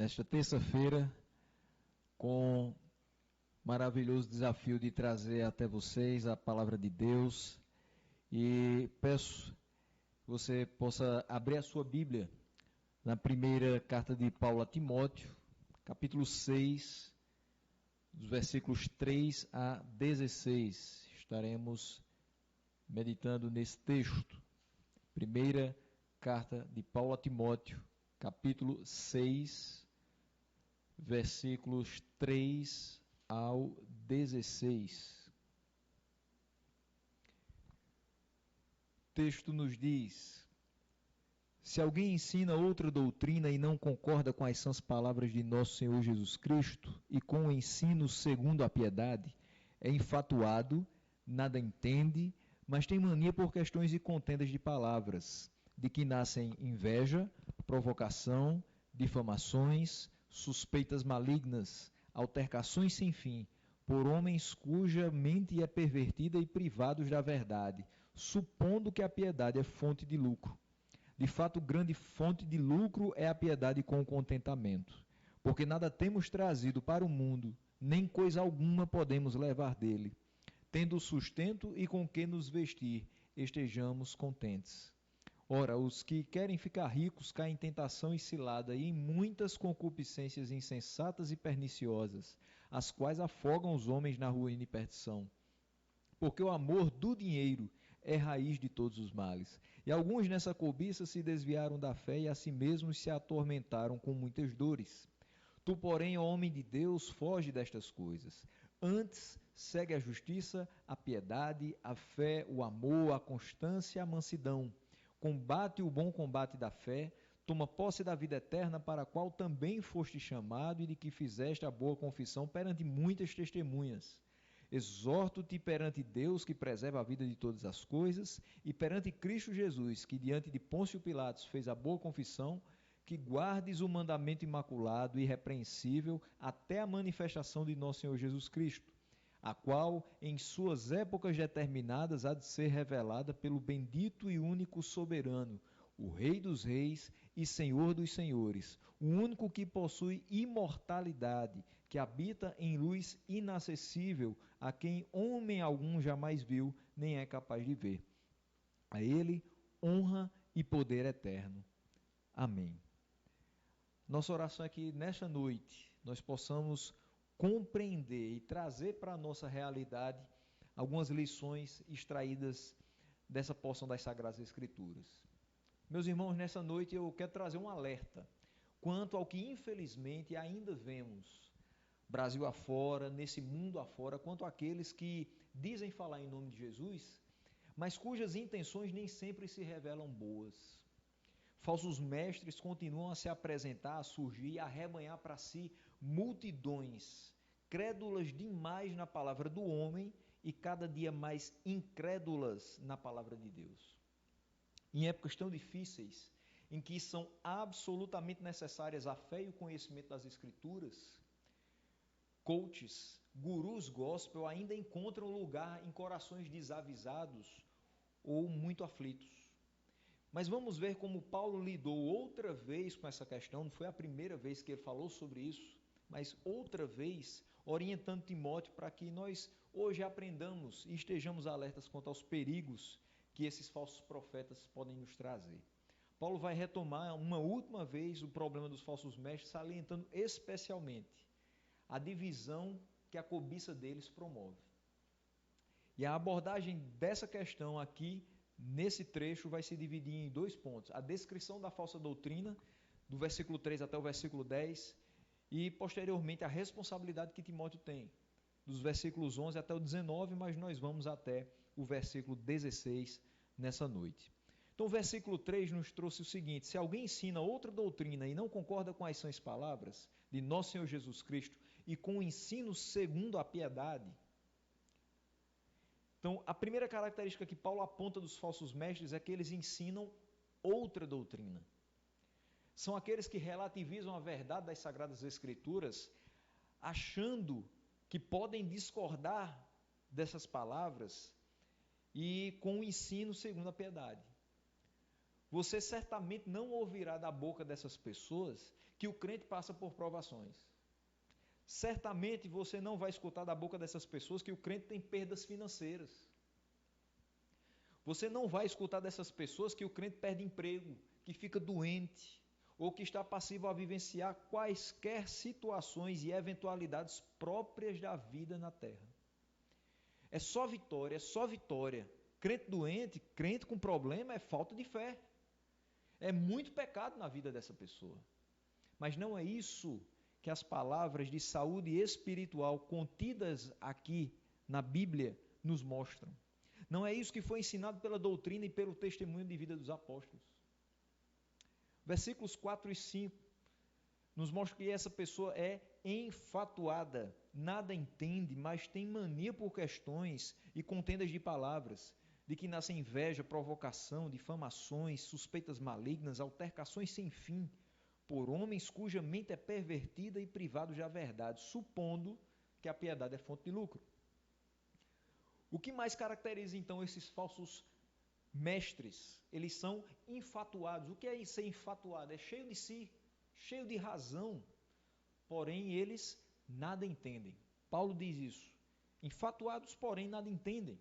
nesta terça-feira com o maravilhoso desafio de trazer até vocês a palavra de Deus e peço que você possa abrir a sua Bíblia na primeira carta de Paulo a Timóteo, capítulo 6, dos versículos 3 a 16. Estaremos meditando nesse texto. Primeira carta de Paulo a Timóteo, capítulo 6, versículos 3 ao 16. O texto nos diz: se alguém ensina outra doutrina e não concorda com as sãs palavras de nosso Senhor Jesus Cristo e com o ensino segundo a piedade, é enfatuado, nada entende, mas tem mania por questões e contendas de palavras, de que nascem inveja, provocação, difamações, suspeitas malignas, altercações sem fim, por homens cuja mente é pervertida e privados da verdade, supondo que a piedade é fonte de lucro. De fato, grande fonte de lucro é a piedade com o contentamento, porque nada temos trazido para o mundo, nem coisa alguma podemos levar dele. Tendo sustento e com que nos vestir, estejamos contentes. Ora, os que querem ficar ricos caem em tentação e cilada e em muitas concupiscências insensatas e perniciosas, as quais afogam os homens na ruína e perdição. Porque o amor do dinheiro é raiz de todos os males. E alguns nessa cobiça se desviaram da fé e a si mesmos se atormentaram com muitas dores. Tu, porém, ó homem de Deus, foge destas coisas. Antes, segue a justiça, a piedade, a fé, o amor, a constância e a mansidão. Combate o bom combate da fé, toma posse da vida eterna, para a qual também foste chamado e de que fizeste a boa confissão perante muitas testemunhas. Exorto-te perante Deus, que preserva a vida de todas as coisas, e perante Cristo Jesus, que diante de Pôncio Pilatos fez a boa confissão, que guardes o mandamento imaculado e irrepreensível até a manifestação de nosso Senhor Jesus Cristo, a qual, em suas épocas determinadas, há de ser revelada pelo bendito e único soberano, o Rei dos reis e Senhor dos senhores, o único que possui imortalidade, que habita em luz inacessível, a quem homem algum jamais viu, nem é capaz de ver. A ele honra e poder eterno. Amém. Nossa oração é que nesta noite nós possamos compreender e trazer para a nossa realidade algumas lições extraídas dessa porção das Sagradas Escrituras. Meus irmãos, nessa noite eu quero trazer um alerta quanto ao que infelizmente ainda vemos Brasil afora, nesse mundo afora, quanto àqueles que dizem falar em nome de Jesus, mas cujas intenções nem sempre se revelam boas. Falsos mestres continuam a se apresentar, a surgir e a arrebanhar para si multidões, crédulas demais na palavra do homem e cada dia mais incrédulas na palavra de Deus. Em épocas tão difíceis, em que são absolutamente necessárias a fé e o conhecimento das Escrituras, coaches, gurus gospel ainda encontram lugar em corações desavisados ou muito aflitos. Mas vamos ver como Paulo lidou outra vez com essa questão. Não foi a primeira vez que ele falou sobre isso, mas outra vez orientando Timóteo para que nós hoje aprendamos e estejamos alertas quanto aos perigos que esses falsos profetas podem nos trazer. Paulo vai retomar uma última vez o problema dos falsos mestres, salientando especialmente a divisão que a cobiça deles promove. E a abordagem dessa questão aqui, nesse trecho, vai se dividir em dois pontos. A descrição da falsa doutrina, do versículo 3 até o versículo 10, e posteriormente a responsabilidade que Timóteo tem, dos versículos 11 até o 19, mas nós vamos até o versículo 16 nessa noite. Então o versículo 3 nos trouxe o seguinte: se alguém ensina outra doutrina e não concorda com as sãs palavras de nosso Senhor Jesus Cristo e com o ensino segundo a piedade. Então a primeira característica que Paulo aponta dos falsos mestres é que eles ensinam outra doutrina. São aqueles que relativizam a verdade das Sagradas Escrituras, achando que podem discordar dessas palavras e com o ensino segundo a piedade. você certamente não ouvirá da boca dessas pessoas que o crente passa por provações. Certamente você não vai escutar da boca dessas pessoas que o crente tem perdas financeiras. Você não vai escutar dessas pessoas que o crente perde emprego, que fica doente, ou que está passivo a vivenciar quaisquer situações e eventualidades próprias da vida na terra. É só vitória, é só vitória. Crente doente, crente com problema, é falta de fé. É muito pecado na vida dessa pessoa. Mas não é isso que as palavras de saúde espiritual contidas aqui na Bíblia nos mostram. Não é isso que foi ensinado pela doutrina e pelo testemunho de vida dos apóstolos. Versículos 4 e 5 nos mostram que essa pessoa é enfatuada, nada entende, mas tem mania por questões e contendas de palavras, de que nasce inveja, provocação, difamações, suspeitas malignas, altercações sem fim, por homens cuja mente é pervertida e privados da verdade, supondo que a piedade é fonte de lucro. O que mais caracteriza então esses falsos mestres? Eles são infatuados. O que é ser infatuado? É cheio de si, cheio de razão, porém eles nada entendem. Paulo diz isso. Infatuados, porém nada entendem.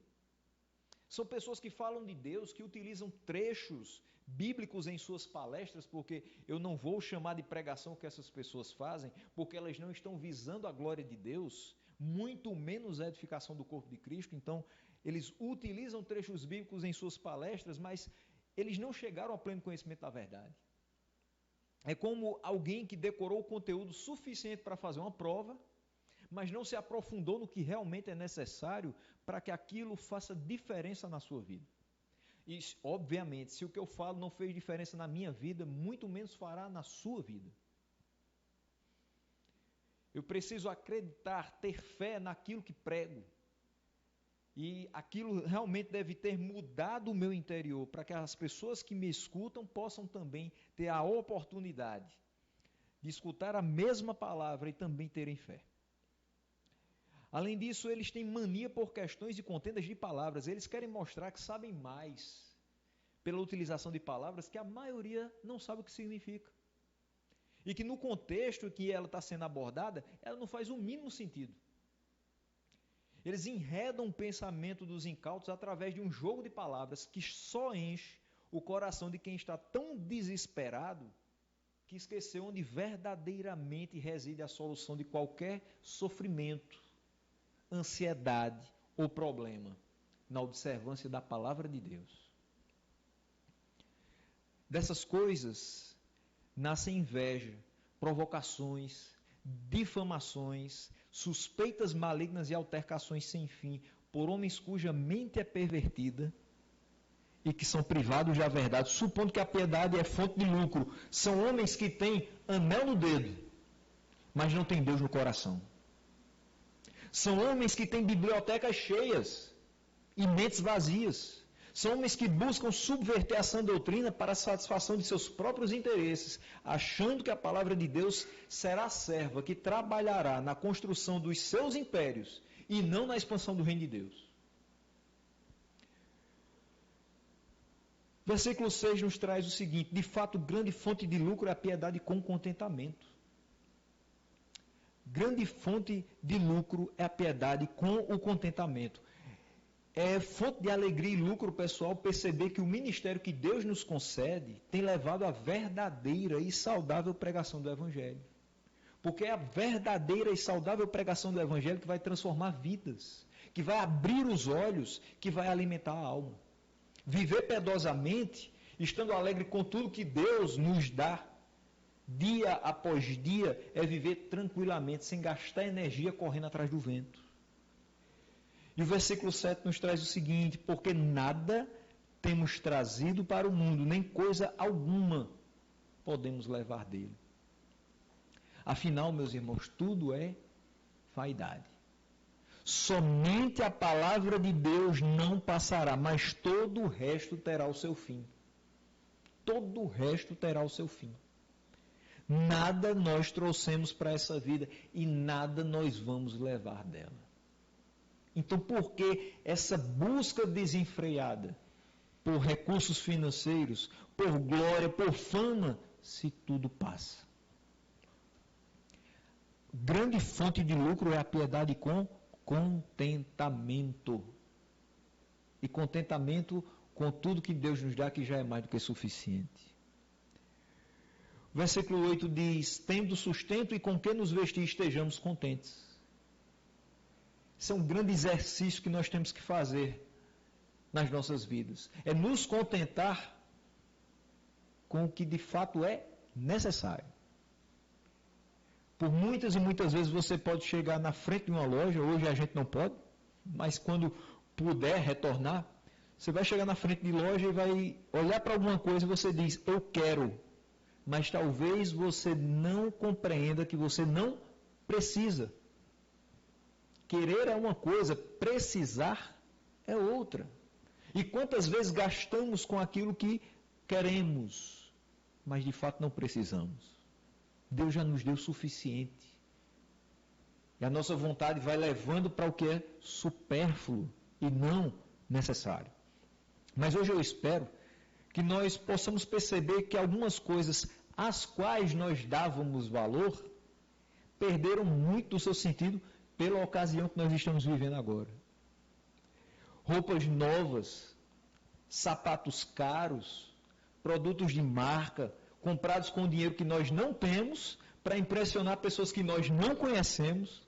São pessoas que falam de Deus, que utilizam trechos bíblicos em suas palestras, porque eu não vou chamar de pregação o que essas pessoas fazem, porque elas não estão visando a glória de Deus, muito menos a edificação do corpo de Cristo. Então, eles utilizam trechos bíblicos em suas palestras, mas eles não chegaram ao pleno conhecimento da verdade. É como alguém que decorou o conteúdo suficiente para fazer uma prova, mas não se aprofundou no que realmente é necessário para que aquilo faça diferença na sua vida. E, obviamente, se o que eu falo não fez diferença na minha vida, muito menos fará na sua vida. Eu preciso acreditar, ter fé naquilo que prego. E aquilo realmente deve ter mudado o meu interior, para que as pessoas que me escutam possam também ter a oportunidade de escutar a mesma palavra e também terem fé. Além disso, eles têm mania por questões e contendas de palavras. Eles querem mostrar que sabem mais pela utilização de palavras que a maioria não sabe o que significa. E que no contexto que ela está sendo abordada, ela não faz o mínimo sentido. Eles enredam o pensamento dos incautos através de um jogo de palavras que só enche o coração de quem está tão desesperado que esqueceu onde verdadeiramente reside a solução de qualquer sofrimento, ansiedade ou problema, na observância da palavra de Deus. Dessas coisas nascem inveja, provocações, difamações, suspeitas malignas e altercações sem fim, por homens cuja mente é pervertida e que são privados da verdade, supondo que a piedade é fonte de lucro. São homens que têm anel no dedo, mas não têm Deus no coração. São homens que têm bibliotecas cheias e mentes vazias. São homens que buscam subverter a sã doutrina para a satisfação de seus próprios interesses, achando que a palavra de Deus será a serva que trabalhará na construção dos seus impérios e não na expansão do reino de Deus. Versículo 6 nos traz o seguinte: de fato, grande fonte de lucro é a piedade com contentamento. Grande fonte de lucro é a piedade com o contentamento. É fonte de alegria e lucro, pessoal, perceber que o ministério que Deus nos concede tem levado à verdadeira e saudável pregação do Evangelho. Porque é a verdadeira e saudável pregação do Evangelho que vai transformar vidas, que vai abrir os olhos, que vai alimentar a alma. Viver piedosamente, estando alegre com tudo que Deus nos dá, dia após dia, é viver tranquilamente, sem gastar energia correndo atrás do vento. E o versículo 7 nos traz o seguinte: porque nada temos trazido para o mundo, nem coisa alguma podemos levar dele. Afinal, meus irmãos, tudo é vaidade. Somente a palavra de Deus não passará, mas todo o resto terá o seu fim. Todo o resto terá o seu fim. Nada nós trouxemos para essa vida e nada nós vamos levar dela. Então, por que essa busca desenfreada por recursos financeiros, por glória, por fama, se tudo passa. Grande fonte de lucro é a piedade com contentamento. E contentamento com tudo que Deus nos dá, que já é mais do que suficiente. Versículo 8 diz: tendo sustento e com que nos vestir, estejamos contentes. Isso é um grande exercício que nós temos que fazer nas nossas vidas. É nos contentar com o que de fato é necessário. Por muitas e muitas vezes você pode chegar na frente de uma loja, hoje a gente não pode, mas quando puder retornar, você vai chegar na frente de loja e vai olhar para alguma coisa e você diz, eu quero, mas talvez você não compreenda que você não precisa. Querer é uma coisa, precisar é outra. E quantas vezes gastamos com aquilo que queremos, mas de fato não precisamos. Deus já nos deu o suficiente. E a nossa vontade vai levando para o que é supérfluo e não necessário. Mas hoje eu espero que nós possamos perceber que algumas coisas às quais nós dávamos valor perderam muito do seu sentido pela ocasião que nós estamos vivendo agora. Roupas novas, sapatos caros, produtos de marca, comprados com dinheiro que nós não temos, para impressionar pessoas que nós não conhecemos,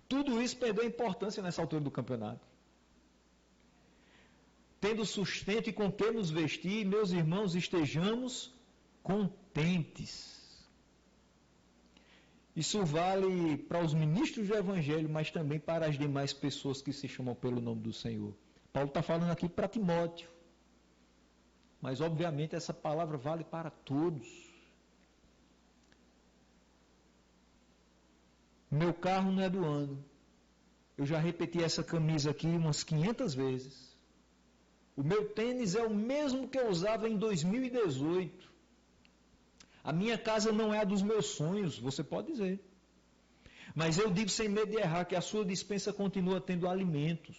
tudo isso perdeu importância nessa altura do campeonato. Tendo sustento e com que nos vestir, meus irmãos, estejamos contentes. Isso vale para os ministros do Evangelho, mas também para as demais pessoas que se chamam pelo nome do Senhor. Paulo está falando aqui para Timóteo. Mas, obviamente, essa palavra vale para todos. Meu carro não é do ano. Eu já repeti essa camisa aqui umas 500 vezes. O meu tênis é o mesmo que eu usava em 2018. A minha casa não é a dos meus sonhos, você pode dizer. Mas eu digo sem medo de errar que a sua despensa continua tendo alimentos.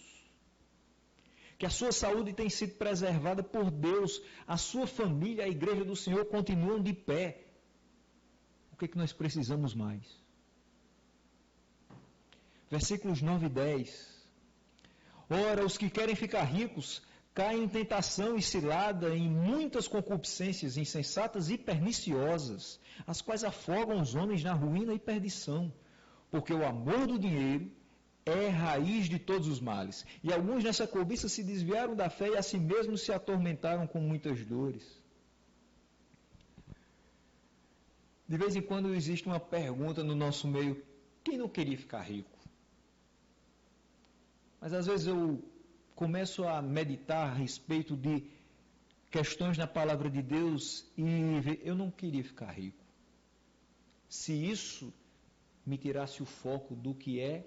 Que a sua saúde tem sido preservada por Deus. A sua família, a igreja do Senhor continuam de pé. O que é que nós precisamos mais? Versículos 9 e 10. Ora, os que querem ficar ricos caem em tentação e cilada em muitas concupiscências insensatas e perniciosas, as quais afogam os homens na ruína e perdição, porque o amor do dinheiro é raiz de todos os males. E alguns nessa cobiça se desviaram da fé e a si mesmos se atormentaram com muitas dores. De vez em quando existe uma pergunta no nosso meio, quem não queria ficar rico? Mas às vezes eu começo a meditar a respeito de questões na palavra de Deus e eu não queria ficar rico. Se isso me tirasse o foco do que é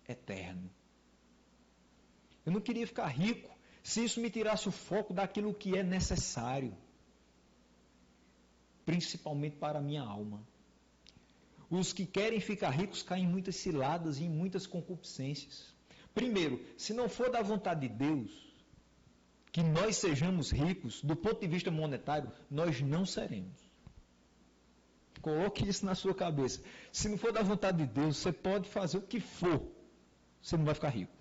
eterno. Eu não queria ficar rico se isso me tirasse o foco daquilo que é necessário, principalmente para a minha alma. Os que querem ficar ricos caem em muitas ciladas e em muitas concupiscências. Primeiro, se não for da vontade de Deus que nós sejamos ricos, do ponto de vista monetário, nós não seremos. Coloque isso na sua cabeça. Se não for da vontade de Deus, você pode fazer o que for, você não vai ficar rico.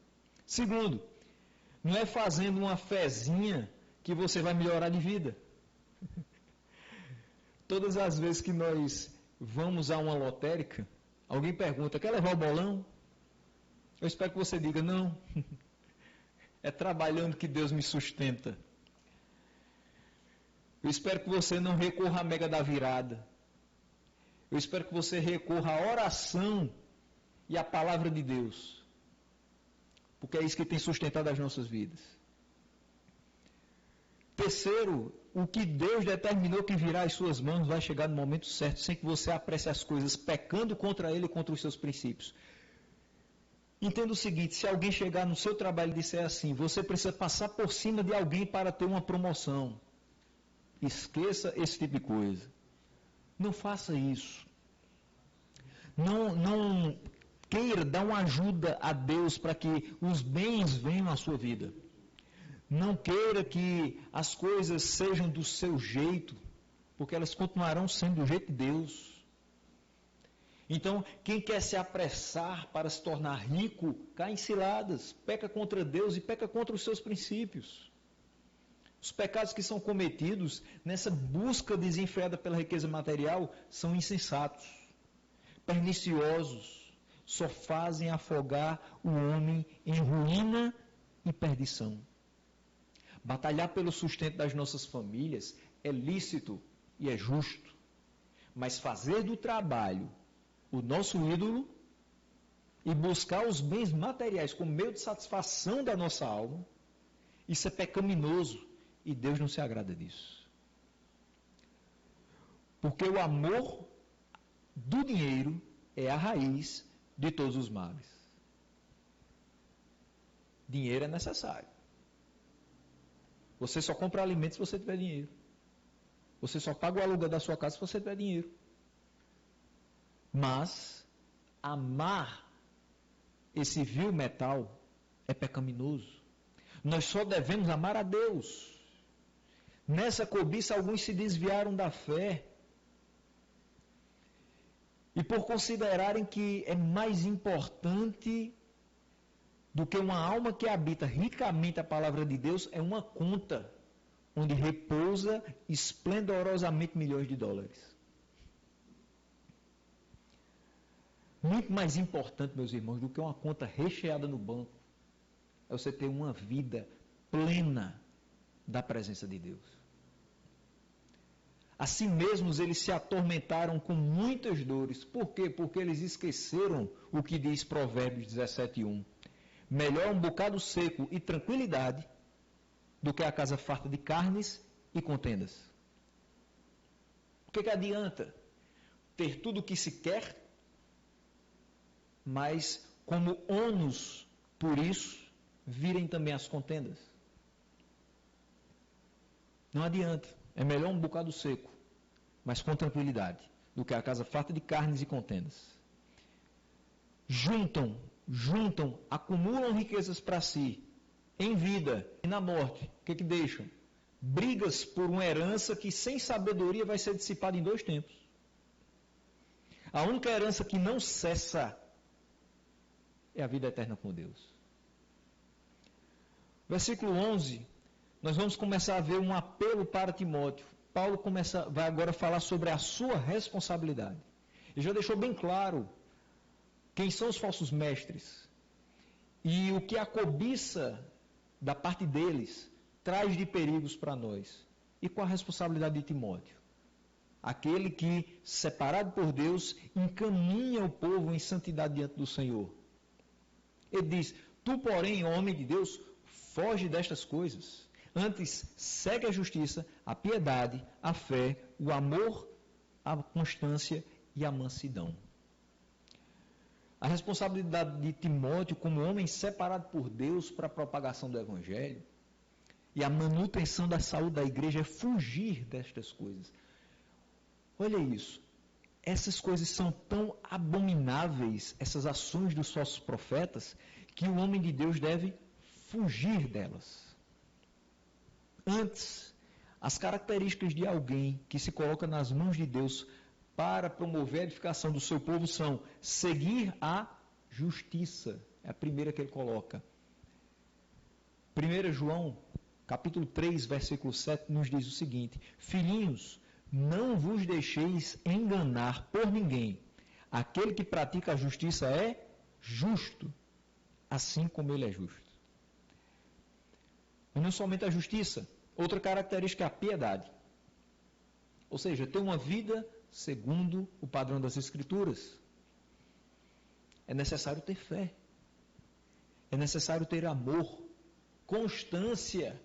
Segundo, não é fazendo uma fezinha que você vai melhorar de vida. Todas as vezes que nós vamos a uma lotérica, alguém pergunta, quer levar o bolão? Eu espero que você diga, não, é trabalhando que Deus me sustenta. Eu espero que você não recorra à mega da virada. Eu espero que você recorra à oração e à palavra de Deus. Porque é isso que tem sustentado as nossas vidas. Terceiro, o que Deus determinou que virá às suas mãos vai chegar no momento certo, sem que você apresse as coisas, pecando contra Ele e contra os seus princípios. Entenda o seguinte, se alguém chegar no seu trabalho e disser assim, você precisa passar por cima de alguém para ter uma promoção. Esqueça esse tipo de coisa. Não faça isso. Não queira dar uma ajuda a Deus para que os bens venham à sua vida. Não queira que as coisas sejam do seu jeito, porque elas continuarão sendo do jeito de Deus. Então, quem quer se apressar para se tornar rico, cai em ciladas, peca contra Deus e peca contra os seus princípios. Os pecados que são cometidos nessa busca desenfreada pela riqueza material são insensatos, perniciosos, só fazem afogar o homem em ruína e perdição. Batalhar pelo sustento das nossas famílias é lícito e é justo, mas fazer do trabalho o nosso ídolo e buscar os bens materiais como meio de satisfação da nossa alma, isso é pecaminoso e Deus não se agrada disso. Porque o amor do dinheiro é a raiz de todos os males. Dinheiro é necessário. Você só compra alimentos se você tiver dinheiro. Você só paga o aluguel da sua casa se você tiver dinheiro. Mas amar esse vil metal é pecaminoso. Nós só devemos amar a Deus. Nessa cobiça, alguns se desviaram da fé. E por considerarem que é mais importante do que uma alma que habita ricamente a palavra de Deus, é uma conta onde repousa esplendorosamente milhões de dólares. Muito mais importante, meus irmãos, do que uma conta recheada no banco, é você ter uma vida plena da presença de Deus. Assim mesmos, eles se atormentaram com muitas dores. Por quê? Porque eles esqueceram o que diz Provérbios 17:1. Melhor um bocado seco e tranquilidade do que a casa farta de carnes e contendas. O que adianta ter tudo o que se quer, mas como ônus por isso virem também as contendas? Não adianta. É melhor um bocado seco, mas com tranquilidade, do que a casa farta de carnes e contendas. Juntam, acumulam riquezas para si, em vida e na morte. O que deixam? Brigas por uma herança que sem sabedoria vai ser dissipada em 2 tempos. A única herança que não cessa é a vida eterna com Deus. Versículo 11, nós vamos começar a ver um apelo para Timóteo. Paulo vai agora falar sobre a sua responsabilidade. Ele já deixou bem claro quem são os falsos mestres e o que a cobiça da parte deles traz de perigos para nós. E qual a responsabilidade de Timóteo? Aquele que, separado por Deus, encaminha o povo em santidade diante do Senhor. Ele diz: tu, porém, homem de Deus, foge destas coisas. Antes, segue a justiça, a piedade, a fé, o amor, a constância e a mansidão. A responsabilidade de Timóteo, como homem separado por Deus para a propagação do Evangelho e a manutenção da saúde da igreja, é fugir destas coisas. Olha isso. Essas coisas são tão abomináveis, essas ações dos falsos profetas, que o homem de Deus deve fugir delas. Antes, as características de alguém que se coloca nas mãos de Deus para promover a edificação do seu povo são seguir a justiça. É a primeira que ele coloca. 1 João, capítulo 3, versículo 7, nos diz o seguinte: filhinhos, não vos deixeis enganar por ninguém. Aquele que pratica a justiça é justo, assim como ele é justo. E não somente a justiça, outra característica é a piedade. Ou seja, ter uma vida segundo o padrão das Escrituras. É necessário ter fé. É necessário ter amor, constância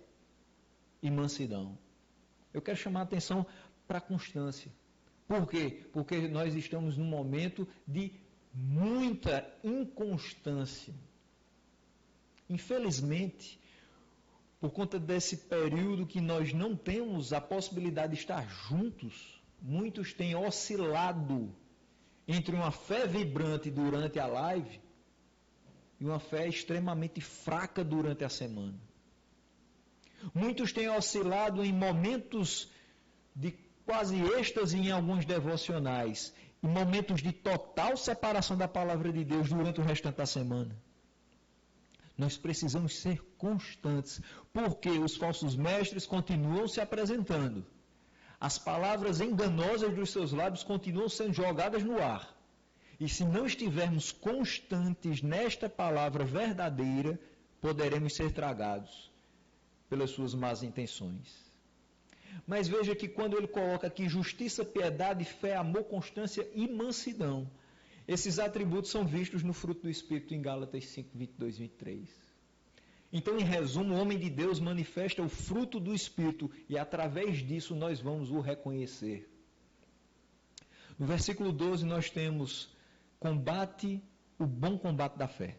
e mansidão. Eu quero chamar a atenção para a constância. Por quê? Porque nós estamos num momento de muita inconstância. Infelizmente, por conta desse período que nós não temos a possibilidade de estar juntos, muitos têm oscilado entre uma fé vibrante durante a live e uma fé extremamente fraca durante a semana. Muitos têm oscilado em momentos de quase êxtase em alguns devocionais, em momentos de total separação da palavra de Deus durante o restante da semana. Nós precisamos ser constantes, porque os falsos mestres continuam se apresentando. As palavras enganosas dos seus lábios continuam sendo jogadas no ar. E se não estivermos constantes nesta palavra verdadeira, poderemos ser tragados pelas suas más intenções. Mas veja que quando ele coloca aqui justiça, piedade, fé, amor, constância e mansidão, esses atributos são vistos no fruto do Espírito em Gálatas 5, 22 e 23. Então, em resumo, o homem de Deus manifesta o fruto do Espírito e através disso nós vamos o reconhecer. No versículo 12 nós temos: combate o bom combate da fé.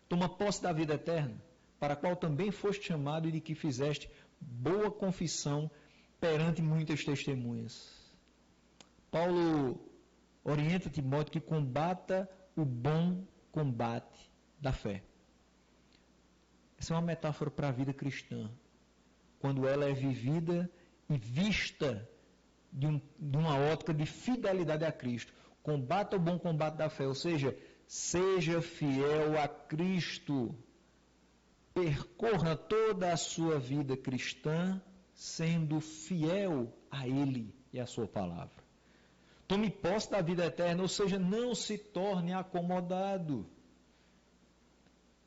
Toma posse da vida eterna, para a qual também foste chamado e de que fizeste boa confissão perante muitas testemunhas. Paulo orienta Timóteo que combata o bom combate da fé. Essa é uma metáfora para a vida cristã, quando ela é vivida e vista de uma ótica de fidelidade a Cristo. Combata o bom combate da fé, ou seja, seja fiel a Cristo. Percorra toda a sua vida cristã sendo fiel a Ele e à sua palavra. Tome posse da vida eterna, ou seja, não se torne acomodado.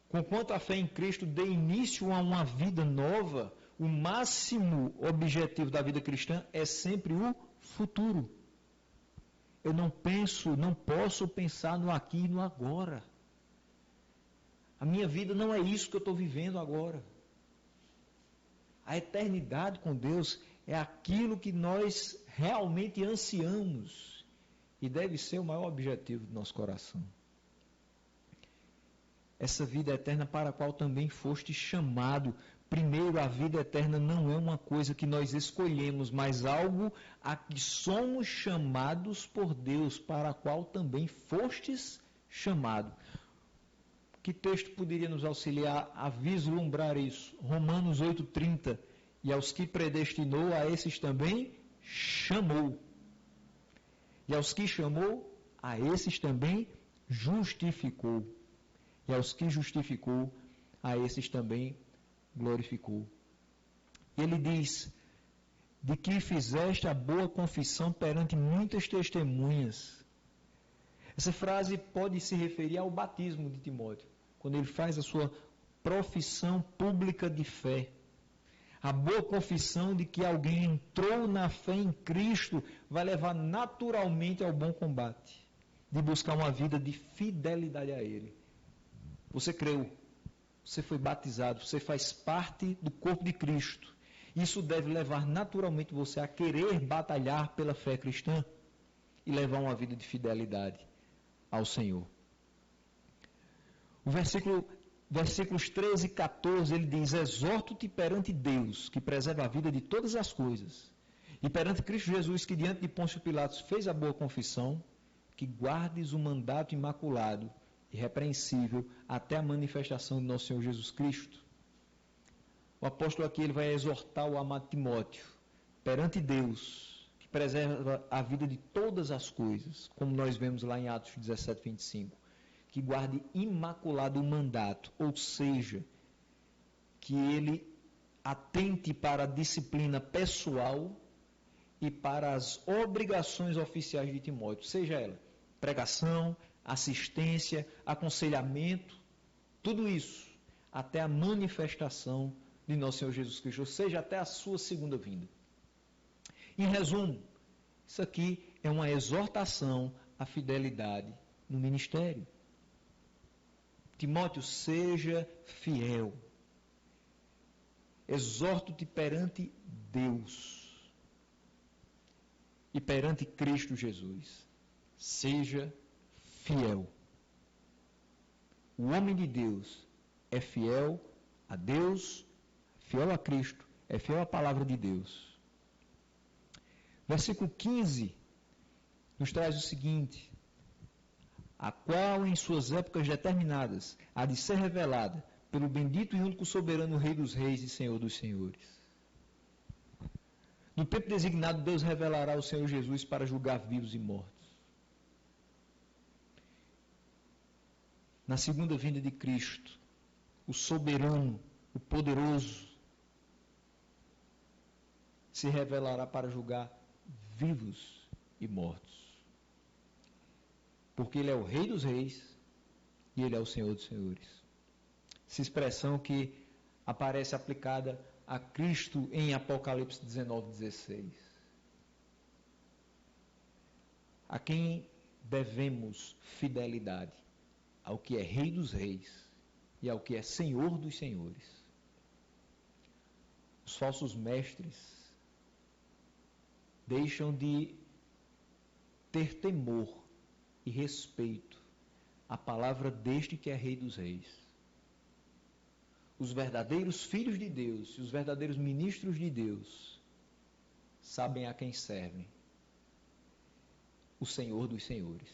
Conquanto a fé em Cristo dê início a uma vida nova, o máximo objetivo da vida cristã é sempre o futuro. Eu não posso pensar no aqui e no agora. A minha vida não é isso que eu estou vivendo agora. A eternidade com Deus é aquilo que nós realmente ansiamos e deve ser o maior objetivo do nosso coração. Essa vida eterna para a qual também foste chamado. Primeiro, a vida eterna não é uma coisa que nós escolhemos, mas algo a que somos chamados por Deus, para a qual também fostes chamado. Que texto poderia nos auxiliar a vislumbrar isso? Romanos 8,30. E aos que predestinou, a esses também chamou. E aos que chamou, a esses também justificou. E aos que justificou, a esses também glorificou. Ele diz: de que fizeste a boa confissão perante muitas testemunhas. Essa frase pode se referir ao batismo de Timóteo, quando ele faz a sua profissão pública de fé. A boa confissão de que alguém entrou na fé em Cristo vai levar naturalmente ao bom combate, de buscar uma vida de fidelidade a Ele. Você creu, você foi batizado, você faz parte do corpo de Cristo. Isso deve levar naturalmente você a querer batalhar pela fé cristã e levar uma vida de fidelidade ao Senhor. O versículos 13 e 14, ele diz: exorto-te perante Deus, que preserva a vida de todas as coisas, e perante Cristo Jesus, que diante de Pôncio Pilatos fez a boa confissão, que guardes o mandato imaculado, irrepreensível, até a manifestação de nosso Senhor Jesus Cristo. O apóstolo aqui ele vai exortar o amado Timóteo, perante Deus, que preserva a vida de todas as coisas, como nós vemos lá em Atos 17, 25, que guarde imaculado o mandato, ou seja, que ele atente para a disciplina pessoal e para as obrigações oficiais de Timóteo, seja ela pregação, assistência, aconselhamento, tudo isso, até a manifestação de nosso Senhor Jesus Cristo, ou seja, até a sua segunda vinda. Em resumo, isso aqui é uma exortação à fidelidade no ministério. Timóteo, seja fiel. Exorto-te perante Deus e perante Cristo Jesus. Seja fiel. O homem de Deus é fiel a Deus, fiel a Cristo, é fiel à palavra de Deus. Versículo 15 nos traz o seguinte: a qual em suas épocas determinadas há de ser revelada pelo bendito e único soberano Rei dos Reis e Senhor dos Senhores. No tempo designado, Deus revelará o Senhor Jesus para julgar vivos e mortos. Na segunda vinda de Cristo, o soberano, o poderoso, se revelará para julgar vivos e mortos. Porque Ele é o Rei dos Reis e Ele é o Senhor dos Senhores. Essa expressão que aparece aplicada a Cristo em Apocalipse 19:16. A quem devemos fidelidade? Ao que é Rei dos Reis e ao que é Senhor dos Senhores. Os falsos mestres deixam de ter temor e respeito à palavra deste que é Rei dos Reis. Os verdadeiros filhos de Deus e os verdadeiros ministros de Deus sabem a quem servem: o Senhor dos Senhores.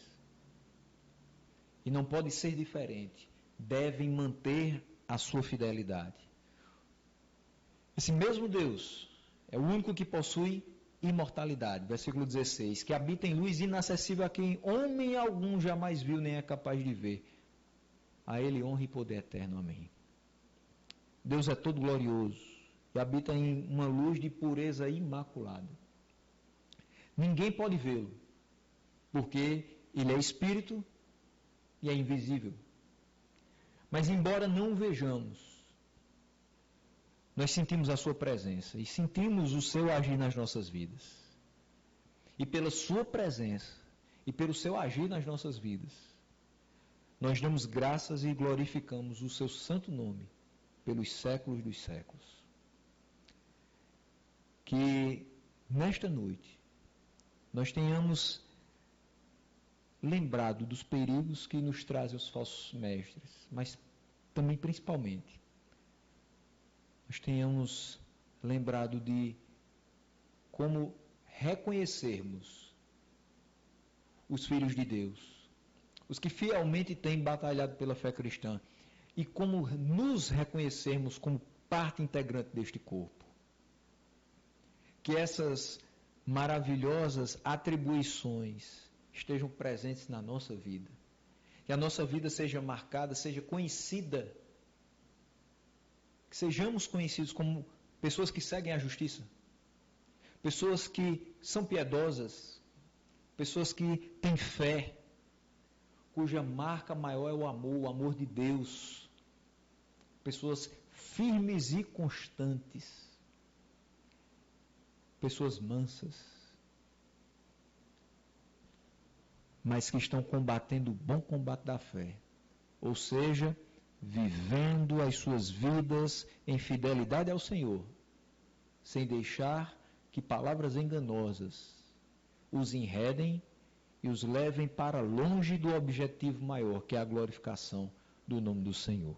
E não pode ser diferente. Devem manter a sua fidelidade. Esse mesmo Deus é o único que possui imortalidade. Versículo 16. Que habita em luz inacessível a quem homem algum jamais viu nem é capaz de ver. A Ele honra e poder eterno. Amém. Deus é todo glorioso e habita em uma luz de pureza imaculada. Ninguém pode vê-lo, porque Ele é Espírito e é invisível. Mas embora não o vejamos, nós sentimos a sua presença e sentimos o seu agir nas nossas vidas. E pela sua presença e pelo seu agir nas nossas vidas, nós damos graças e glorificamos o seu santo nome pelos séculos dos séculos. Que nesta noite nós tenhamos lembrado dos perigos que nos trazem os falsos mestres, mas também principalmente nós tenhamos lembrado de como reconhecermos os filhos de Deus, os que fielmente têm batalhado pela fé cristã, e como nos reconhecermos como parte integrante deste corpo. Que essas maravilhosas atribuições estejam presentes na nossa vida. Que a nossa vida seja marcada, seja conhecida. Que sejamos conhecidos como pessoas que seguem a justiça. Pessoas que são piedosas. Pessoas que têm fé. Cuja marca maior é o amor de Deus. Pessoas firmes e constantes. Pessoas mansas. Mas que estão combatendo o bom combate da fé. Ou seja, vivendo as suas vidas em fidelidade ao Senhor, sem deixar que palavras enganosas os enredem e os levem para longe do objetivo maior, que é a glorificação do nome do Senhor.